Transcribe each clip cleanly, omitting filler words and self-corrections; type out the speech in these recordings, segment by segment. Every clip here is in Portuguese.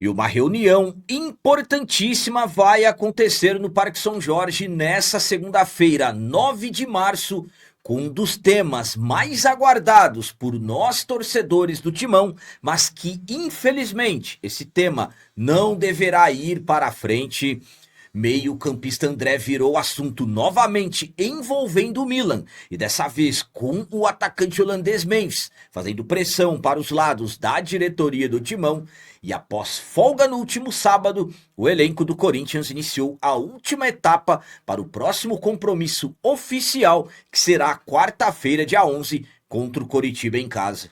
E uma reunião importantíssima vai acontecer no Parque São Jorge nessa segunda-feira, 9 de março, com um dos temas mais aguardados por nós torcedores do Timão, mas que infelizmente esse tema não deverá ir para a frente. Meio-campista André virou assunto novamente envolvendo o Milan, e dessa vez com o atacante holandês Memphis, fazendo pressão para os lados da diretoria do Timão. E após folga no último sábado, o elenco do Corinthians iniciou a última etapa para o próximo compromisso oficial, que será quarta-feira, dia 11, contra o Coritiba em casa.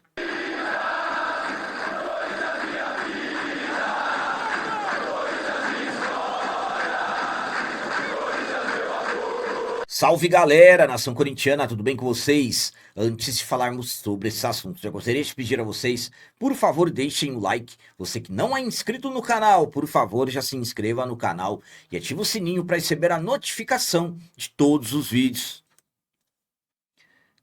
Salve galera, nação corintiana, tudo bem com vocês? Antes de falarmos sobre esses assuntos, eu gostaria de pedir a vocês, por favor, deixem o like. Você que não é inscrito no canal, por favor, já se inscreva no canal e ative o sininho para receber a notificação de todos os vídeos.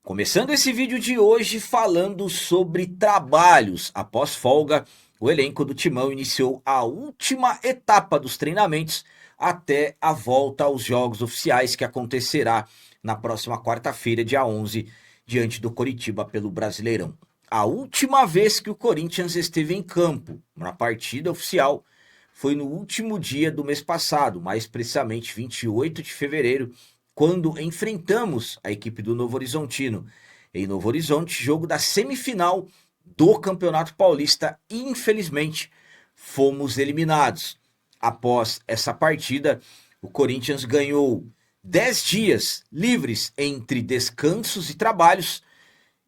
Começando esse vídeo de hoje falando sobre trabalhos. Após folga, o elenco do Timão iniciou a última etapa dos treinamentos até a volta aos jogos oficiais que acontecerá na próxima quarta-feira, dia 11, diante do Coritiba pelo Brasileirão. A última vez que o Corinthians esteve em campo na partida oficial foi no último dia do mês passado, mais precisamente 28 de fevereiro, quando enfrentamos a equipe do Novo Horizontino em Novo Horizonte, jogo da semifinal do Campeonato Paulista, e infelizmente fomos eliminados. Após essa partida, o Corinthians ganhou 10 dias livres entre descansos e trabalhos,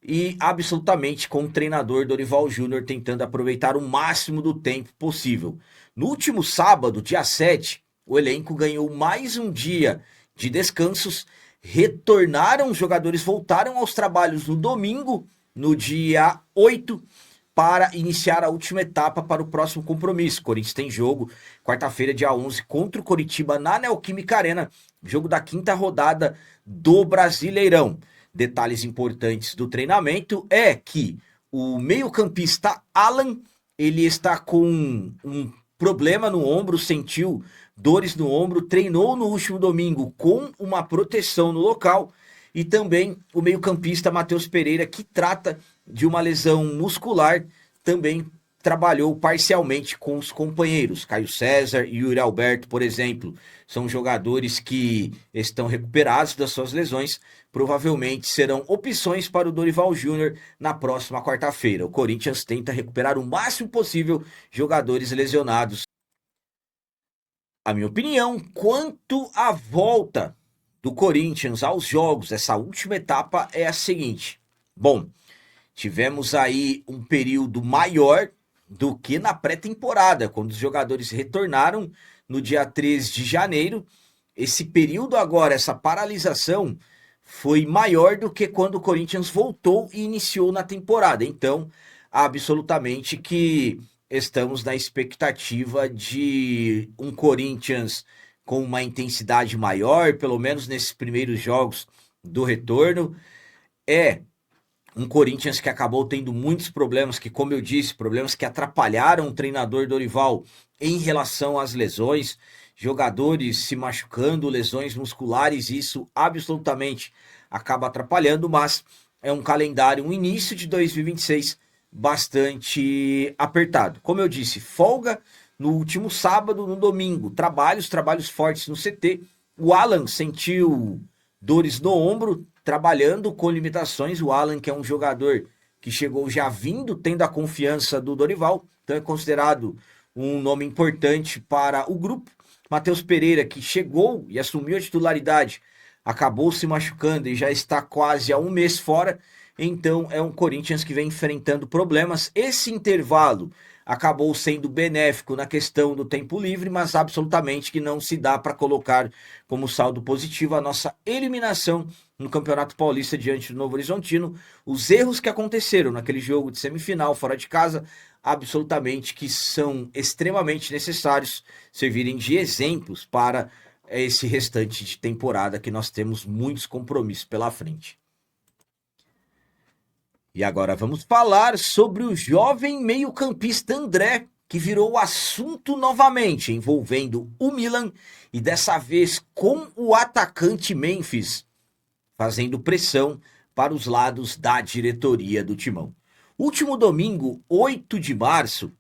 e absolutamente com o treinador Dorival Júnior tentando aproveitar o máximo do tempo possível. No último sábado, dia 7, o elenco ganhou mais um dia de descansos, retornaram, os jogadores voltaram aos trabalhos no domingo, no dia 8, para iniciar a última etapa para o próximo compromisso. O Corinthians tem jogo quarta-feira, dia 11, contra o Coritiba na Neoquímica Arena, jogo da quinta rodada do Brasileirão. Detalhes importantes do treinamento é que o meio-campista Alan, ele está com um problema no ombro, sentiu dores no ombro, treinou no último domingo com uma proteção no local, e também o meio-campista Matheus Pereira, que trata de uma lesão muscular, também trabalhou parcialmente com os companheiros. Caio César e Yuri Alberto, por exemplo, são jogadores que estão recuperados das suas lesões, provavelmente serão opções para o Dorival Júnior na próxima quarta-feira. O Corinthians tenta recuperar o máximo possível jogadores lesionados. A minha opinião quanto à volta do Corinthians aos jogos, essa última etapa, é a seguinte. Bom, tivemos aí um período maior do que na pré-temporada, quando os jogadores retornaram no dia 13 de janeiro. Esse período agora, essa paralisação, foi maior do que quando o Corinthians voltou e iniciou na temporada. Então, absolutamente que estamos na expectativa de um Corinthians com uma intensidade maior, pelo menos nesses primeiros jogos do retorno. É um Corinthians que acabou tendo muitos problemas, que, como eu disse, problemas que atrapalharam o treinador Dorival em relação às lesões, jogadores se machucando, lesões musculares, isso absolutamente acaba atrapalhando, mas é um calendário, um início de 2026 bastante apertado. Como eu disse, folga no último sábado, no domingo, trabalhos fortes no CT. O Alan sentiu dores no ombro, trabalhando com limitações. O Alan, que é um jogador que chegou já vindo, tendo a confiança do Dorival, então é considerado um nome importante para o grupo. Matheus Pereira, que chegou e assumiu a titularidade, acabou se machucando e já está quase há um mês fora. Então é um Corinthians que vem enfrentando problemas. Esse intervalo acabou sendo benéfico na questão do tempo livre, mas absolutamente que não se dá para colocar como saldo positivo a nossa eliminação no Campeonato Paulista diante do Novo Horizontino. Os erros que aconteceram naquele jogo de semifinal fora de casa, absolutamente que são extremamente necessários servirem de exemplos para esse restante de temporada, que nós temos muitos compromissos pela frente. E agora vamos falar sobre o jovem meio-campista André, que virou assunto novamente, envolvendo o Milan e dessa vez com o atacante Memphis, fazendo pressão para os lados da diretoria do Timão. Último domingo, 8 de março,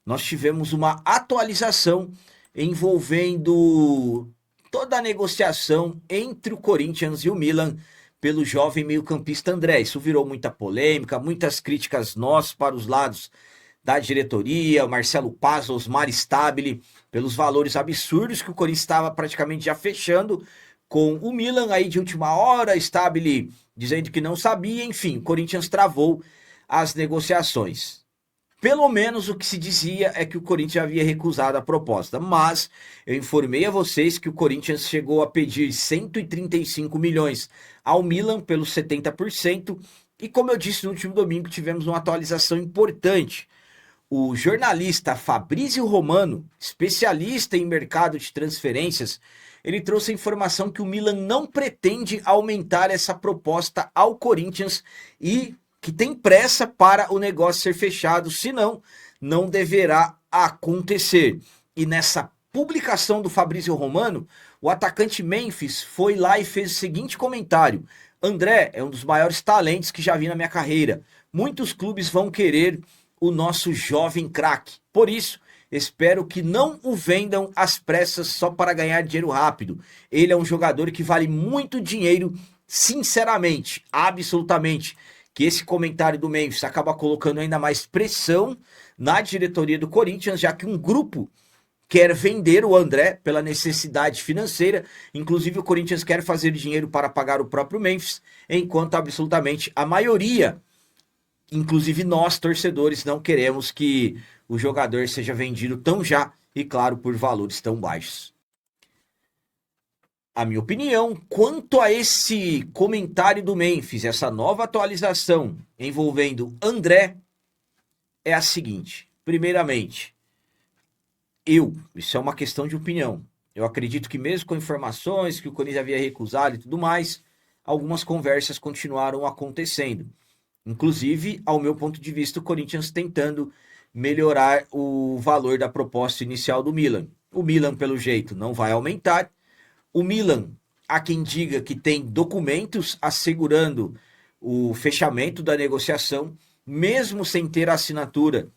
nós tivemos uma atualização envolvendo toda a negociação entre o Corinthians e o Milan pelo jovem meio-campista André. Isso virou muita polêmica, muitas críticas nós para os lados da diretoria, o Marcelo Paz, Osmar Stabile, pelos valores absurdos que o Corinthians estava praticamente já fechando com o Milan aí de última hora, Stabile dizendo que não sabia, enfim, o Corinthians travou as negociações. Pelo menos o que se dizia é que o Corinthians havia recusado a proposta, mas eu informei a vocês que o Corinthians chegou a pedir 135 milhões ao Milan pelos 70%, e como eu disse no último domingo, tivemos uma atualização importante. O jornalista Fabrício Romano, especialista em mercado de transferências, ele trouxe a informação que o Milan não pretende aumentar essa proposta ao Corinthians e que tem pressa para o negócio ser fechado, senão não deverá acontecer. E nessa publicação do Fabrício Romano, o atacante Memphis foi lá e fez o seguinte comentário: André é um dos maiores talentos que já vi na minha carreira. Muitos clubes vão querer o nosso jovem craque. Por isso, espero que não o vendam às pressas só para ganhar dinheiro rápido. Ele é um jogador que vale muito dinheiro, sinceramente, absolutamente. Que esse comentário do Memphis acaba colocando ainda mais pressão na diretoria do Corinthians, já que um grupo quer vender o André pela necessidade financeira. Inclusive o Corinthians quer fazer dinheiro para pagar o próprio Memphis, enquanto absolutamente a maioria, inclusive nós, torcedores, não queremos que o jogador seja vendido tão já e, claro, por valores tão baixos. A minha opinião quanto a esse comentário do Memphis, essa nova atualização envolvendo André, é a seguinte. Primeiramente, isso é uma questão de opinião. Eu acredito que mesmo com informações que o Corinthians havia recusado e tudo mais, algumas conversas continuaram acontecendo. Inclusive, ao meu ponto de vista, o Corinthians tentando melhorar o valor da proposta inicial do Milan. O Milan, pelo jeito, não vai aumentar. O Milan, há quem diga que tem documentos assegurando o fechamento da negociação, mesmo sem ter a assinatura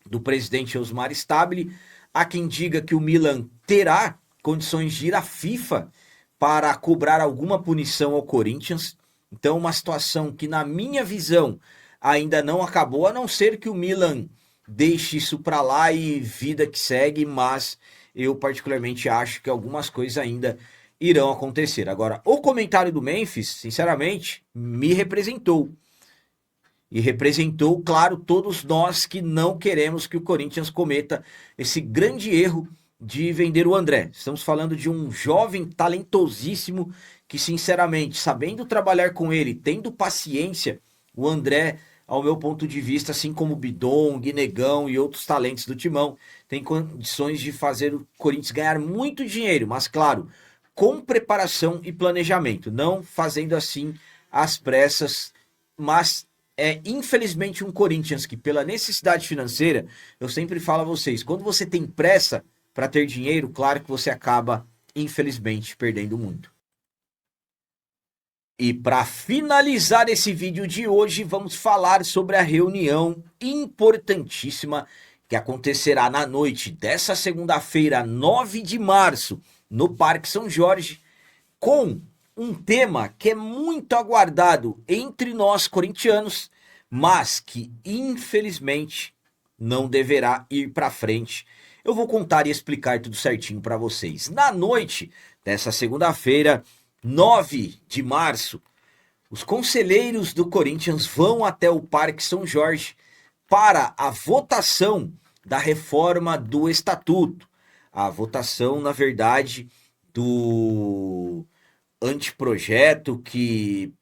do presidente Osmar Stabile. Há quem diga que o Milan terá condições de ir à FIFA para cobrar alguma punição ao Corinthians. Então, uma situação que, na minha visão, ainda não acabou, a não ser que o Milan deixe isso para lá e vida que segue, mas eu particularmente acho que algumas coisas ainda irão acontecer. Agora, o comentário do Memphis, sinceramente, me representou. E representou, claro, todos nós que não queremos que o Corinthians cometa esse grande erro de vender o André. Estamos falando de um jovem talentosíssimo que, sinceramente, sabendo trabalhar com ele, tendo paciência, o André, ao meu ponto de vista, assim como o Bidon, Guinegão e outros talentos do Timão, tem condições de fazer o Corinthians ganhar muito dinheiro, mas claro, com preparação e planejamento, não fazendo assim às pressas, mas infelizmente um Corinthians que, pela necessidade financeira, eu sempre falo a vocês, quando você tem pressa para ter dinheiro, claro que você acaba, infelizmente, perdendo muito. E para finalizar esse vídeo de hoje, vamos falar sobre a reunião importantíssima que acontecerá na noite dessa segunda-feira, 9 de março, no Parque São Jorge, com um tema que é muito aguardado entre nós corintianos, mas que infelizmente não deverá ir para frente. Eu vou contar e explicar tudo certinho para vocês. Na noite dessa segunda-feira, 9 de março, os conselheiros do Corinthians vão até o Parque São Jorge para a votação da reforma do estatuto. A votação, na verdade, do anteprojeto que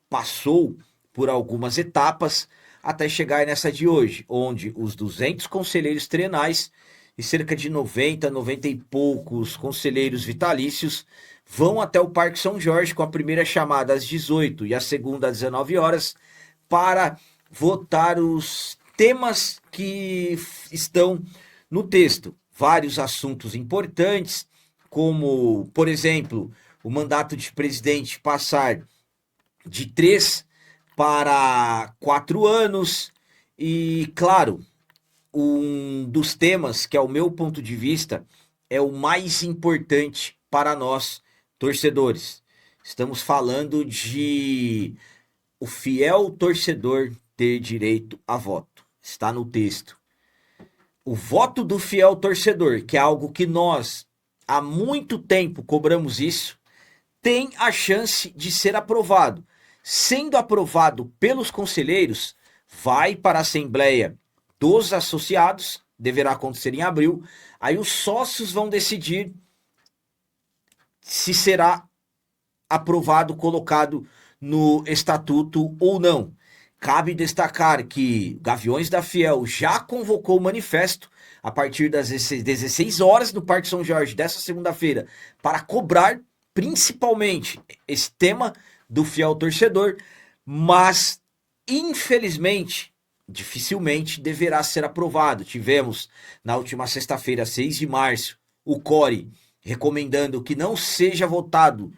passou por algumas etapas até chegar nessa de hoje, onde os 200 conselheiros trienais e cerca de 90 e poucos conselheiros vitalícios vão até o Parque São Jorge com a primeira chamada às 18 e a segunda às 19 horas para votar os temas que estão no texto vários assuntos importantes, como, por exemplo, o mandato de presidente passar de 3 para 4 anos, e, claro, um dos temas que, ao meu ponto de vista, é o mais importante para nós, torcedores. Estamos falando de o fiel torcedor ter direito a voto. Está no texto. O voto do fiel torcedor, que é algo que nós há muito tempo cobramos isso, tem a chance de ser aprovado. Sendo aprovado pelos conselheiros, vai para a Assembleia dos Associados, deverá acontecer em abril. Aí os sócios vão decidir se será aprovado, colocado no estatuto ou não. Cabe destacar que Gaviões da Fiel já convocou o manifesto a partir das 16 horas no Parque São Jorge dessa segunda-feira para cobrar principalmente esse tema do fiel torcedor, mas infelizmente, dificilmente deverá ser aprovado. Tivemos na última sexta-feira, 6 de março, o CORE recomendando que não seja votado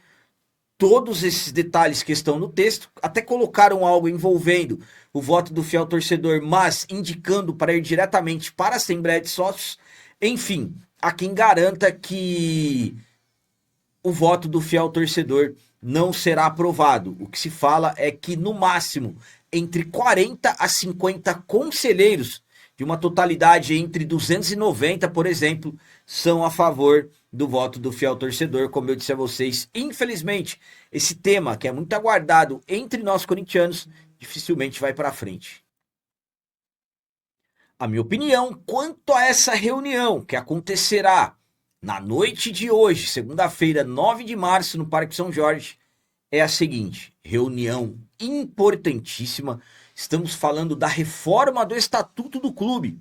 todos esses detalhes que estão no texto, até colocaram algo envolvendo o voto do fiel torcedor, mas indicando para ir diretamente para a Assembleia de Sócios. Enfim, há quem garanta que o voto do fiel torcedor não será aprovado. O que se fala é que, no máximo, entre 40 a 50 conselheiros, de uma totalidade entre 290, por exemplo, são a favor do voto do fiel torcedor. Como eu disse a vocês, infelizmente, esse tema, que é muito aguardado entre nós corintianos, dificilmente vai para frente. A minha opinião quanto a essa reunião que acontecerá na noite de hoje, segunda-feira, 9 de março, no Parque São Jorge, é a seguinte: reunião importantíssima. Estamos falando da reforma do estatuto do clube.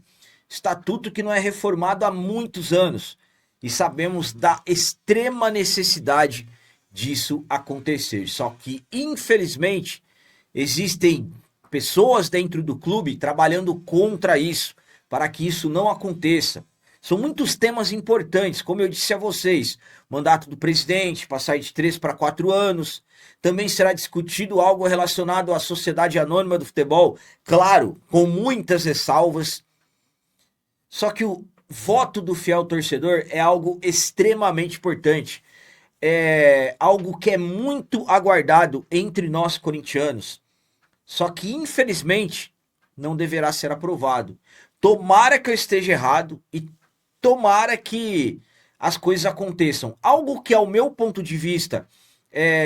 Estatuto que não é reformado há muitos anos. E sabemos da extrema necessidade disso acontecer. Só que, infelizmente, existem pessoas dentro do clube trabalhando contra isso, para que isso não aconteça. São muitos temas importantes, como eu disse a vocês. Mandato do presidente, passar de 3 para 4 anos. Também será discutido algo relacionado à Sociedade Anônima do Futebol, claro, com muitas ressalvas. Só que o voto do fiel torcedor é algo extremamente importante. É algo que é muito aguardado entre nós corintianos. Só que, infelizmente, não deverá ser aprovado. Tomara que eu esteja errado e tomara que as coisas aconteçam. Algo que, ao meu ponto de vista,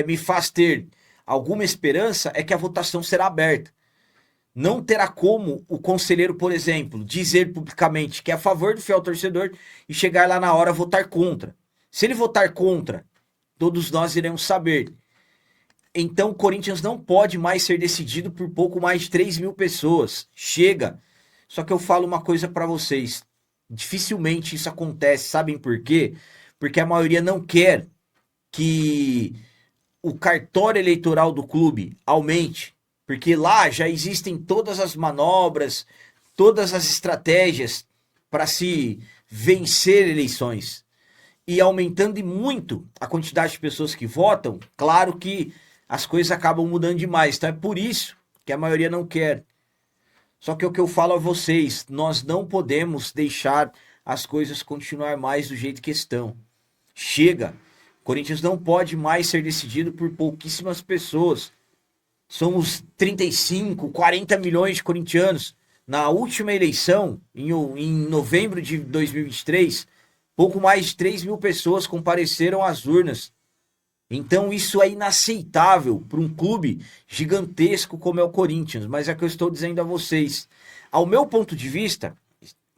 me faz ter alguma esperança é que a votação será aberta. Não terá como o conselheiro, por exemplo, dizer publicamente que é a favor do fiel torcedor e chegar lá na hora votar contra. Se ele votar contra, todos nós iremos saber. Então o Corinthians não pode mais ser decidido por pouco mais de 3 mil pessoas. Chega. Só que eu falo uma coisa para vocês. Dificilmente isso acontece. Sabem por quê? Porque a maioria não quer que o cartório eleitoral do clube aumente. Porque lá já existem todas as manobras, todas as estratégias para se vencer eleições. E aumentando muito a quantidade de pessoas que votam, claro que as coisas acabam mudando demais. Então é por isso que a maioria não quer. Só que o que eu falo a vocês, nós não podemos deixar as coisas continuar mais do jeito que estão. Chega. O Corinthians não pode mais ser decidido por pouquíssimas pessoas. Somos 35, 40 milhões de corintianos. Na última eleição, em novembro de 2023, pouco mais de 3 mil pessoas compareceram às urnas. Então isso é inaceitável para um clube gigantesco como é o Corinthians. Mas é que eu estou dizendo a vocês. Ao meu ponto de vista,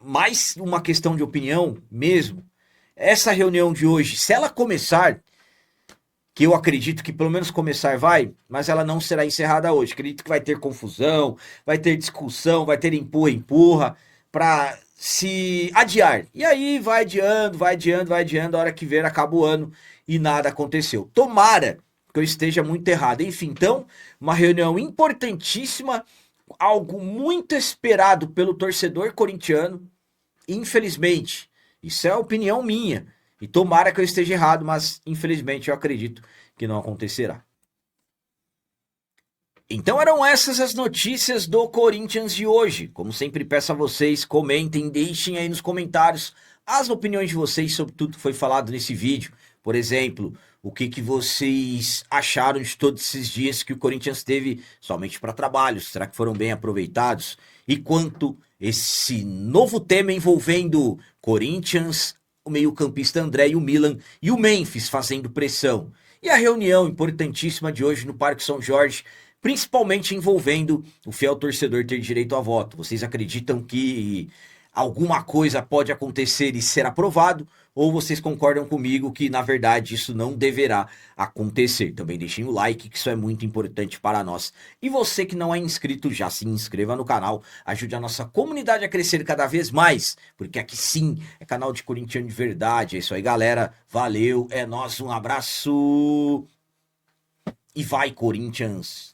mais uma questão de opinião mesmo, essa reunião de hoje, se ela começar, que eu acredito que pelo menos começar vai, mas ela não será encerrada hoje. Acredito que vai ter confusão, vai ter discussão, vai ter empurra, para se adiar. E aí vai adiando, vai adiando, vai adiando, a hora que ver acaba o ano e nada aconteceu. Tomara que eu esteja muito errado. Enfim, então, uma reunião importantíssima, algo muito esperado pelo torcedor corintiano infelizmente. Isso é a opinião minha. E tomara que eu esteja errado, mas infelizmente eu acredito que não acontecerá. Então eram essas as notícias do Corinthians de hoje. Como sempre peço a vocês, comentem, deixem aí nos comentários as opiniões de vocês sobre tudo que foi falado nesse vídeo. Por exemplo, o que vocês acharam de todos esses dias que o Corinthians teve somente para trabalhos? Será que foram bem aproveitados? E quanto esse novo tema envolvendo Corinthians, o meio-campista André e o Milan e o Memphis fazendo pressão? E a reunião importantíssima de hoje no Parque São Jorge, principalmente envolvendo o fiel torcedor ter direito a voto. Vocês acreditam que alguma coisa pode acontecer e ser aprovado? Ou vocês concordam comigo que, na verdade, isso não deverá acontecer? Também deixem o like, que isso é muito importante para nós. E você que não é inscrito, já se inscreva no canal. Ajude a nossa comunidade a crescer cada vez mais. Porque aqui sim, é canal de corintiano de verdade. É isso aí, galera. Valeu, é nóis, um abraço. E vai, Corinthians!